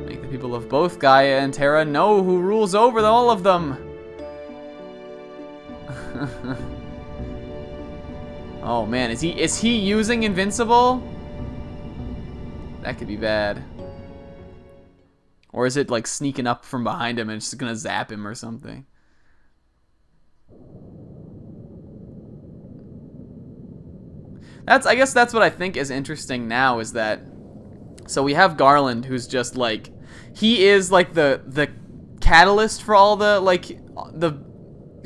Make the people of both Gaia and Terra know who rules over all of them. Oh man, is he using Invincible? That could be bad. Or is it like sneaking up from behind him and just gonna zap him or something? I guess that's what I think is interesting now, is that, so we have Garland, who's just like, he is like the catalyst for all the the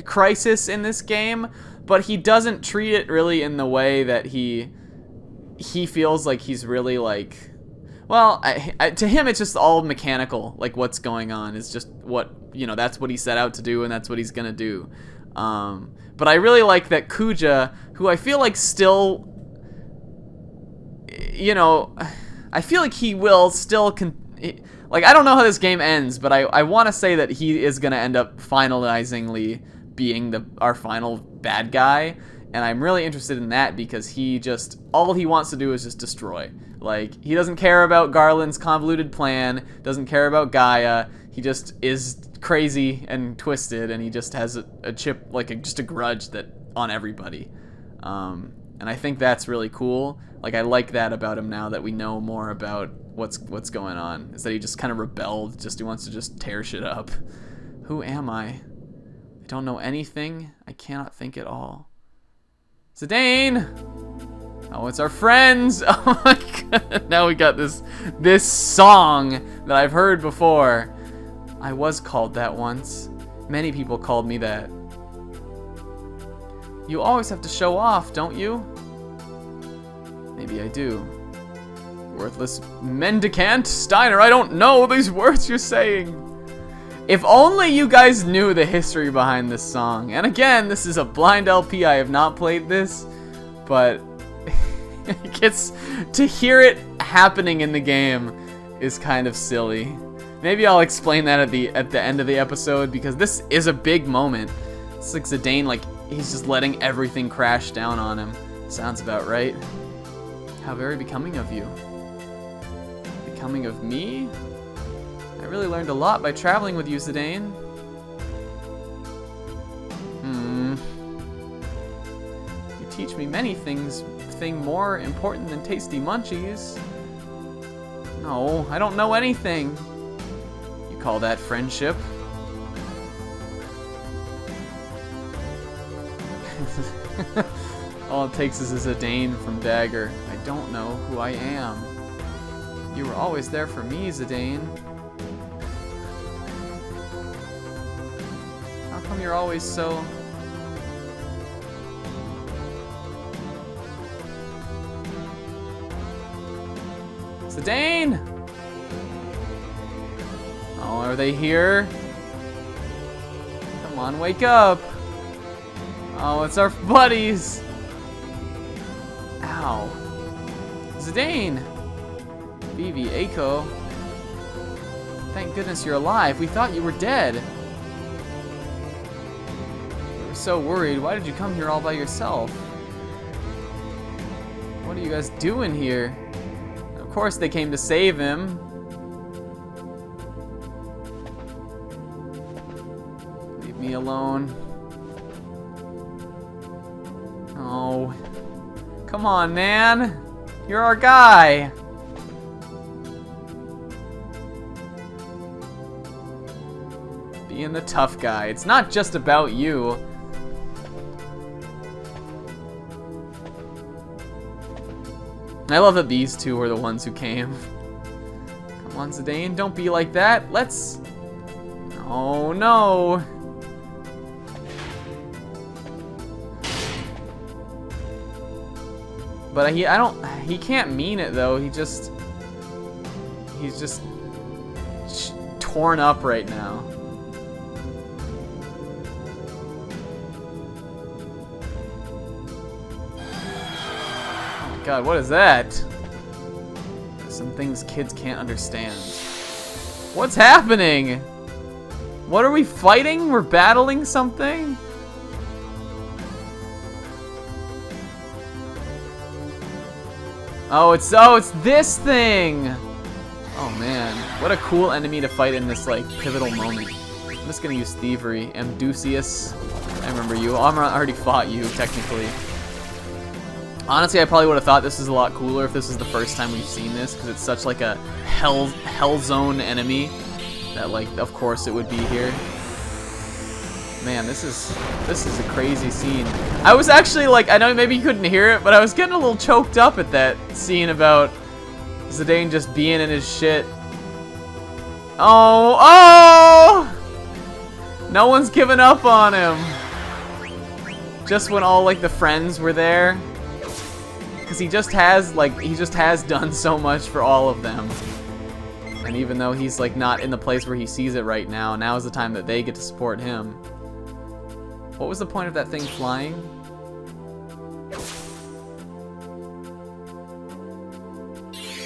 crisis in this game, but he doesn't treat it really in the way that he feels like he's really like, well, to him it's just all mechanical, like what's going on is just what, you know, that's what he set out to do and that's what he's gonna do. But I really like that Kuja, who I feel like still, you know, I feel like he will still like, I don't know how this game ends, but I want to say that he is going to end up finalizingly being our final bad guy, and I'm really interested in that because he just, all he wants to do is just destroy. Like, he doesn't care about Garland's convoluted plan, doesn't care about Gaia, he just is crazy and twisted, and he just has a chip, like just a grudge that on everybody. And I think that's really cool. Like, I like that about him now that we know more about what's going on. Is that he just kind of rebelled, he wants to just tear shit up. Who am I? I don't know anything. I cannot think at all. Zidane! Oh, it's our friends! Oh my god. Now we got this song that I've heard before. I was called that once. Many people called me that. You always have to show off, don't you? Maybe I do. Worthless mendicant Steiner, I don't know these words you're saying. If only you guys knew the history behind this song. And again, this is a blind LP. I have not played this, but it gets to hear it happening in the game is kind of silly. Maybe I'll explain that at the end of the episode, because this is a big moment. It's like Zidane, like, he's just letting everything crash down on him. Sounds about right. How very becoming of you. Becoming of me? I really learned a lot by traveling with you, Zidane. You teach me many things more important than tasty munchies. No, I don't know anything. You call that friendship? All it takes is a Zidane from Dagger. I don't know who I am. You were always there for me, Zidane. How come you're always so... Zidane! Oh, are they here? Come on, wake up! Oh, it's our buddies! Ow. Zidane! Vivi, Eiko. Thank goodness you're alive. We thought you were dead. We were so worried. Why did you come here all by yourself? What are you guys doing here? Of course they came to save him. Leave me alone. Oh. Come on, man. You're our guy. Being the tough guy. It's not just about you. I love that these two were the ones who came. Come on, Zidane, don't be like that. Let's... Oh, no. But he can't mean it, though. He's just torn up right now. God, what is that? There's some things kids can't understand. What's happening? What are we fighting? We're battling something? Oh, it's this thing. Oh man, what a cool enemy to fight in this like pivotal moment. I'm just gonna use Thievery. Amdusius, I remember you. I already fought you, technically. Honestly, I probably would have thought this was a lot cooler if this was the first time we've seen this, because it's such like a hell zone enemy that like of course it would be here. Man, this is a crazy scene. I was actually like, I know maybe you couldn't hear it, but I was getting a little choked up at that scene about Zidane just being in his shit. Oh! No one's given up on him. Just when all like the friends were there. Because he just has done so much for all of them. And even though he's like not in the place where he sees it right now, now is the time that they get to support him. What was the point of that thing flying?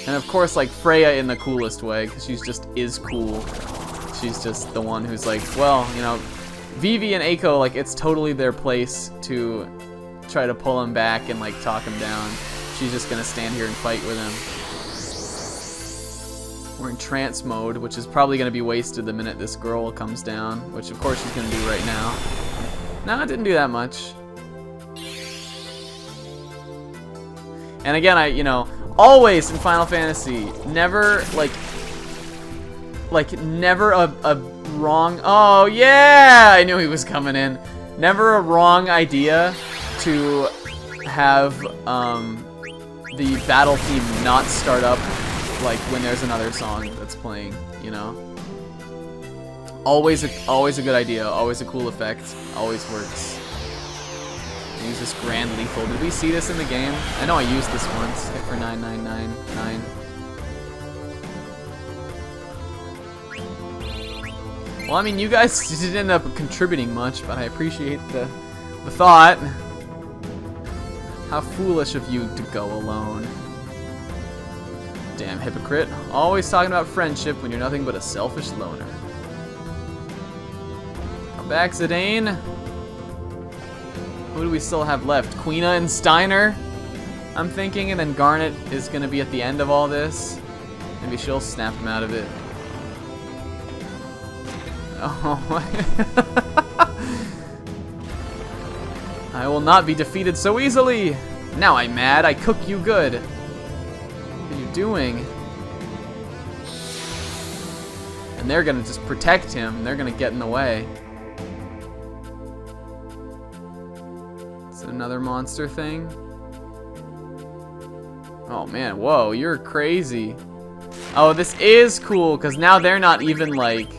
And of course, like, Freya in the coolest way, because she's just is cool. She's just the one who's like, well, you know, Vivi and Eiko, like, it's totally their place to try to pull him back and, like, talk him down. She's just gonna stand here and fight with him. We're in trance mode, which is probably gonna be wasted the minute this girl comes down, which of course she's gonna do right now. No, it didn't do that much. And again, you know, always in Final Fantasy, never, never a wrong, oh yeah, I knew he was coming in. Never a wrong idea to have, the battle theme not start up, like, when there's another song that's playing, you know? Always a good idea, always a cool effect, always works. Use this Grand Lethal. Did we see this in the game? I know I used this once. Hit for 9999. Well, I mean, you guys didn't end up contributing much, but I appreciate the thought. How foolish of you to go alone. Damn hypocrite. Always talking about friendship when you're nothing but a selfish loner. Come back, Zidane. Who do we still have left? Quina and Steiner, I'm thinking, and then Garnet is going to be at the end of all this. Maybe she'll snap him out of it. Oh. I will not be defeated so easily. Now I'm mad. I cook you good. What are you doing? And they're going to just protect him. They're going to get in the way. Another monster thing. Oh man, whoa, you're crazy. Oh, this is cool because now they're not even like,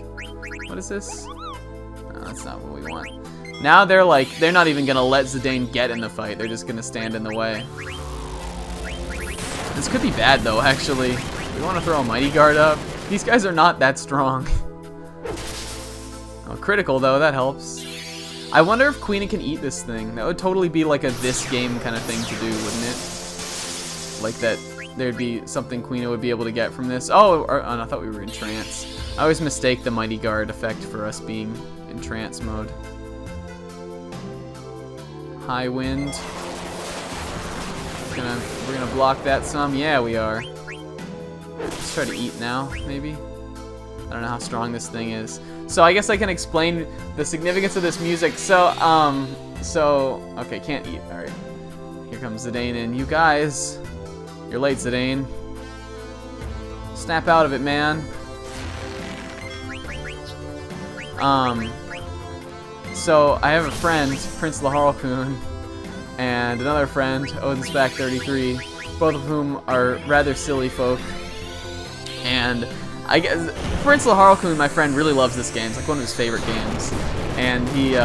what is this? No, that's not what we want. Now they're like, they're not even gonna let Zidane get in the fight. They're just gonna stand in the way. This could be bad though, actually. We want to throw a Mighty Guard up. These guys are not that strong. Oh, critical though, that helps. I wonder if Quina can eat this thing. That would totally be like a this game kind of thing to do, wouldn't it? Like that there'd be something Quina would be able to get from this. Oh, I thought we were in trance. I always mistake the Mighty Guard effect for us being in trance mode. High wind. We're gonna block that some. Yeah, we are. Let's try to eat now, maybe. I don't know how strong this thing is. So I guess I can explain the significance of this music. So, okay, can't eat. All right. Here comes Zidane in. You guys, you're late, Zidane. Snap out of it, man. So I have a friend, Prince Laharlkun, and another friend, Odinspec33, both of whom are rather silly folk. And I guess Prince Laharlkun, my friend, really loves this game. It's like one of his favorite games, and he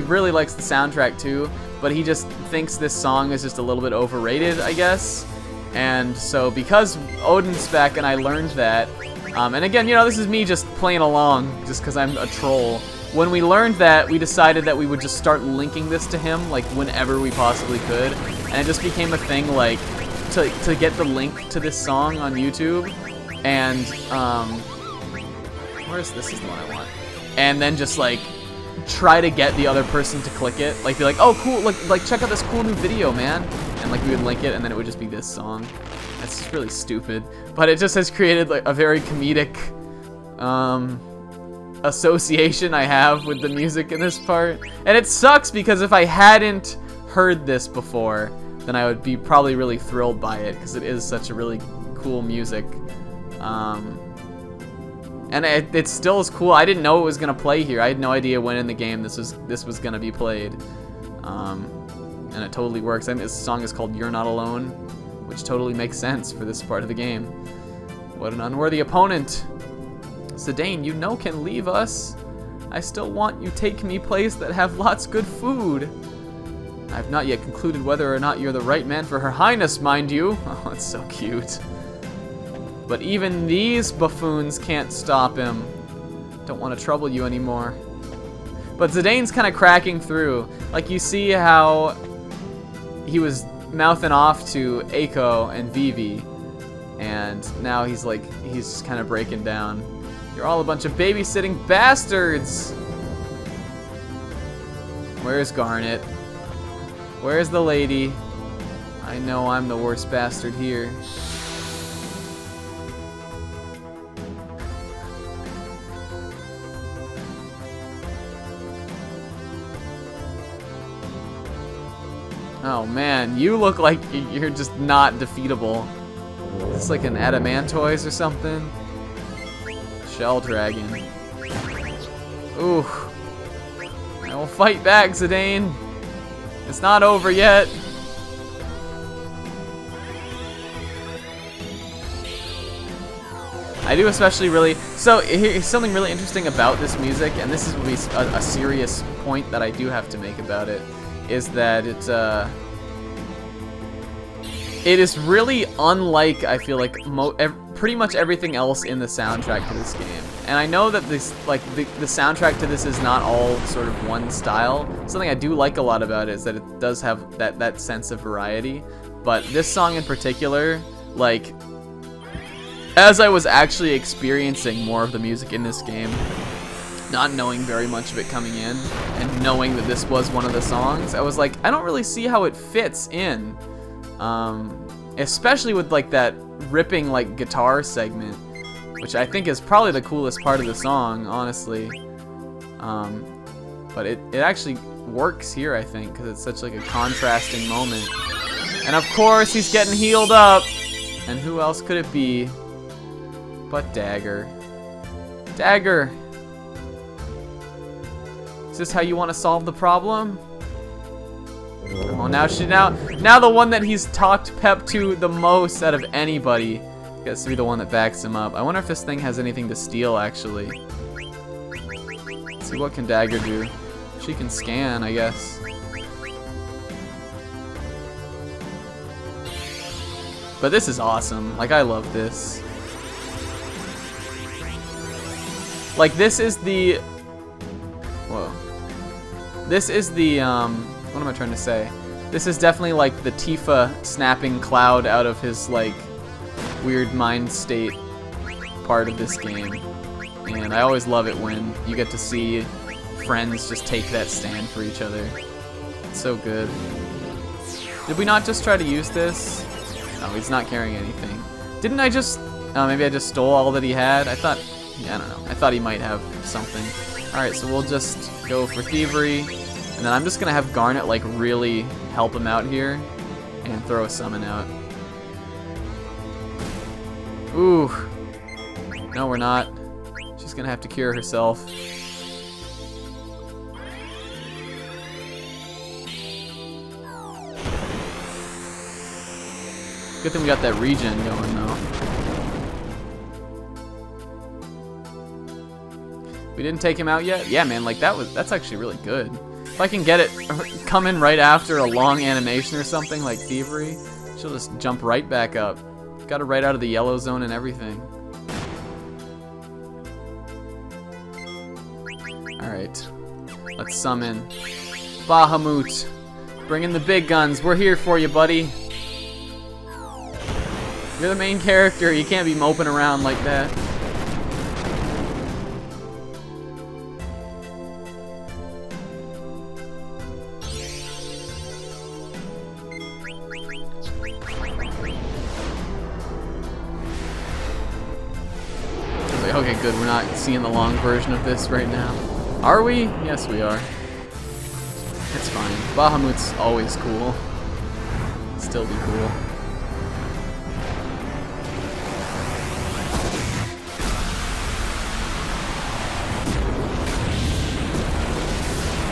really likes the soundtrack too. But he just thinks this song is just a little bit overrated, I guess. And so because Odinspec and I learned that, and again, you know, this is me just playing along, just because I'm a troll. When we learned that, we decided that we would just start linking this to him, like whenever we possibly could, and it just became a thing, like to get the link to this song on YouTube. And, where's this? Is the one I want. And then just, like, try to get the other person to click it. Like, be like, oh, cool, like check out this cool new video, man. And, like, we would link it, and then it would just be this song. That's just really stupid. But it just has created, like, a very comedic, association I have with the music in this part. And it sucks because if I hadn't heard this before, then I would be probably really thrilled by it, because it is such a really cool music. And it still is cool. I didn't know it was gonna play here. I had no idea when in the game this was gonna be played. And it totally works. I mean, this song is called "You're Not Alone," which totally makes sense for this part of the game. What an unworthy opponent. Zidane, you know can leave us. I still want you take me place that have lots good food. I've not yet concluded whether or not you're the right man for Her Highness, mind you. Oh, it's so cute. But even these buffoons can't stop him. Don't want to trouble you anymore. But Zidane's kind of cracking through. Like, you see how he was mouthing off to Eiko and Vivi, and now he's just kind of breaking down. You're all a bunch of babysitting bastards! Where's Garnet? Where's the lady? I know I'm the worst bastard here. Oh man, you look like you're just not defeatable. It's like an Adamantoise or something. Shell Dragon. Ooh. I will fight back, Zidane. It's not over yet. I do especially really... So, here's something really interesting about this music, and this is a serious point that I do have to make about it, is that it is really unlike, I feel like, pretty much everything else in the soundtrack to this game. And I know that this, like, the soundtrack to this is not all sort of one style. Something I do like a lot about it is that it does have that sense of variety. But this song in particular, like, as I was actually experiencing more of the music in this game, not knowing very much of it coming in, and knowing that this was one of the songs, I was like, I don't really see how it fits in. Especially with, like, that ripping, like, guitar segment, which I think is probably the coolest part of the song, honestly. But it actually works here, I think, because it's such, like, a contrasting moment. And of course, he's getting healed up. And who else could it be but Dagger? Dagger! Is this how you want to solve the problem? Well, now the one that he's talked pep to the most out of anybody gets to be the one that backs him up. I wonder if this thing has anything to steal, actually. Let's see, what can Dagger do? She can scan, I guess. But this is awesome. Like, I love this. Like, this is the... Whoa. This is the, what am I trying to say? This is definitely like the Tifa snapping Cloud out of his, like, weird mind state part of this game. And I always love it when you get to see friends just take that stand for each other. It's so good. Did we not just try to use this? No, he's not carrying anything. Didn't I just... Oh, maybe I just stole all that he had? I thought... Yeah, I don't know. I thought he might have something. Alright, so we'll just go for Thievery. And then I'm just going to have Garnet, like, really help him out here. And throw a summon out. Ooh. No, we're not. She's going to have to cure herself. Good thing we got that regen going, though. We didn't take him out yet? Yeah, man, like, that's actually really good. If I can get it come in right after a long animation or something like Thievery, she'll just jump right back up. Got her right out of the yellow zone and everything. Alright. Let's summon Bahamut. Bring in the big guns. We're here for you, buddy. You're the main character. You can't be moping around like that. Wait, okay, good. We're not seeing the long version of this right now. Are we? Yes, we are. It's fine. Bahamut's always cool. Still be cool.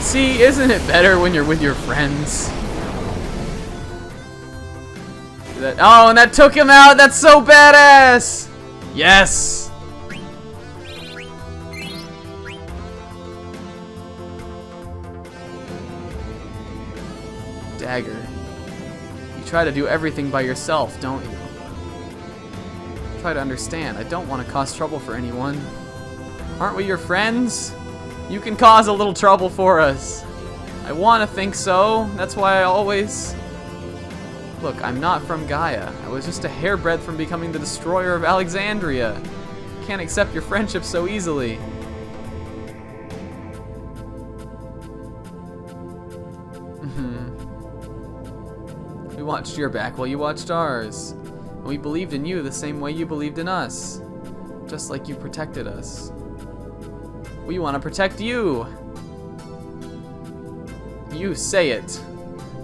See, isn't it better when you're with your friends? Oh, and that took him out! That's so badass! Yes! Dagger. You try to do everything by yourself, don't you? Try to understand. I don't want to cause trouble for anyone. Aren't we your friends? You can cause a little trouble for us. I want to think so. That's why I always... Look, I'm not from Gaia. I was just a hairbreadth from becoming the destroyer of Alexandria. Can't accept your friendship so easily. We watched your back while you watched ours. And we believed in you the same way you believed in us. Just like you protected us. We want to protect you. You say it.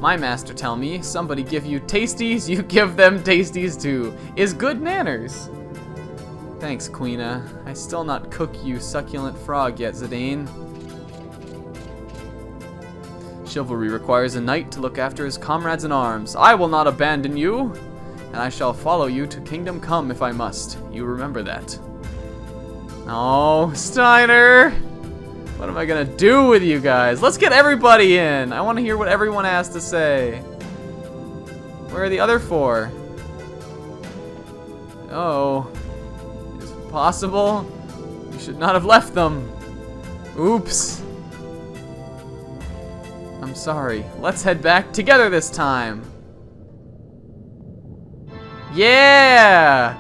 My master tell me, somebody give you tasties, you give them tasties too. Is good manners. Thanks, Queena. I still not cook you succulent frog yet, Zidane. Chivalry requires a knight to look after his comrades in arms. I will not abandon you, and I shall follow you to kingdom come if I must. You remember that. Oh, Steiner! What am I gonna do with you guys? Let's get everybody in! I want to hear what everyone has to say. Where are the other four? Oh. Is it possible? You should not have left them. Oops. I'm sorry. Let's head back together this time. Yeah!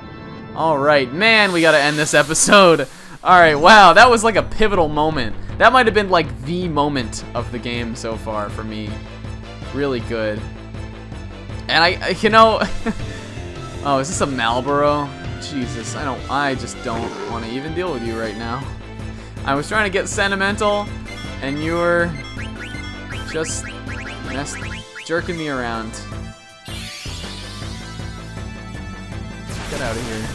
Alright, man, we gotta end this episode. Alright, wow, that was like a pivotal moment. That might have been like the moment of the game so far for me. Really good. And you know, oh, is this a Marlboro? Jesus, I just don't want to even deal with you right now. I was trying to get sentimental, and you were just jerking me around. Get out of here.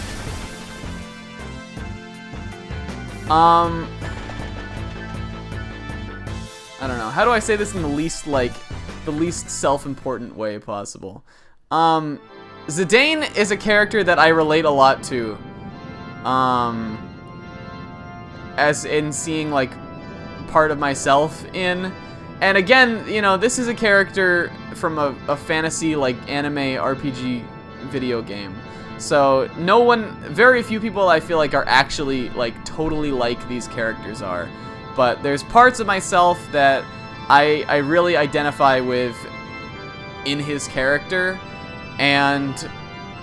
I don't know. How do I say this in the least self-important way possible? Zidane is a character that I relate a lot to. As in seeing, like, part of myself in. And again, you know, this is a character from a fantasy, like, anime RPG video game. So, very few people I feel like are actually, like, totally like these characters are. But there's parts of myself that I really identify with in his character. And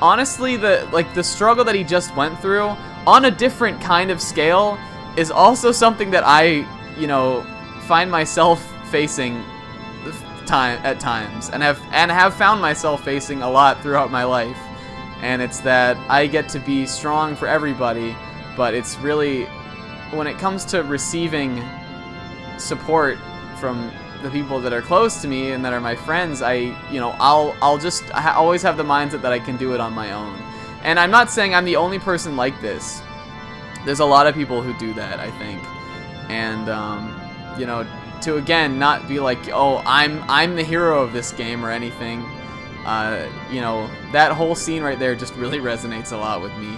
honestly, the struggle that he just went through on a different kind of scale is also something that I, you know, find myself facing at times and have found myself facing a lot throughout my life. And it's that I get to be strong for everybody, but it's really, when it comes to receiving support from the people that are close to me and that are my friends, I always have the mindset that I can do it on my own. And I'm not saying I'm the only person like this. There's a lot of people who do that, I think. And, you know, to again, not be like, oh, I'm the hero of this game or anything. You know, that whole scene right there just really resonates a lot with me,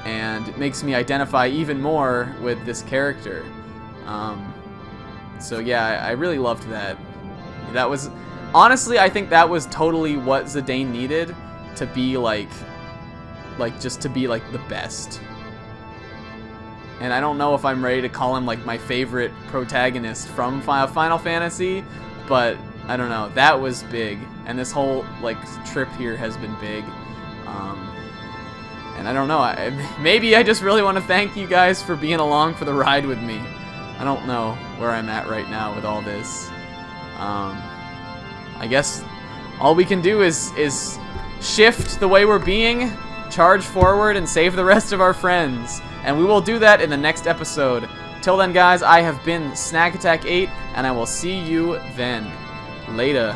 and it makes me identify even more with this character. So yeah, I really loved that. That was, honestly, I think that was totally what Zidane needed to be just to be like the best. And I don't know if I'm ready to call him like my favorite protagonist from Final Fantasy, but I don't know, that was big, and this whole like trip here has been big. And I don't know, maybe I just really want to thank you guys for being along for the ride with me. I don't know where I'm at right now with all this. I guess all we can do is shift the way we're being, charge forward and save the rest of our friends. And we will do that in the next episode. Till then, guys, I have been Snack Attack 8, and I will see you then. Later.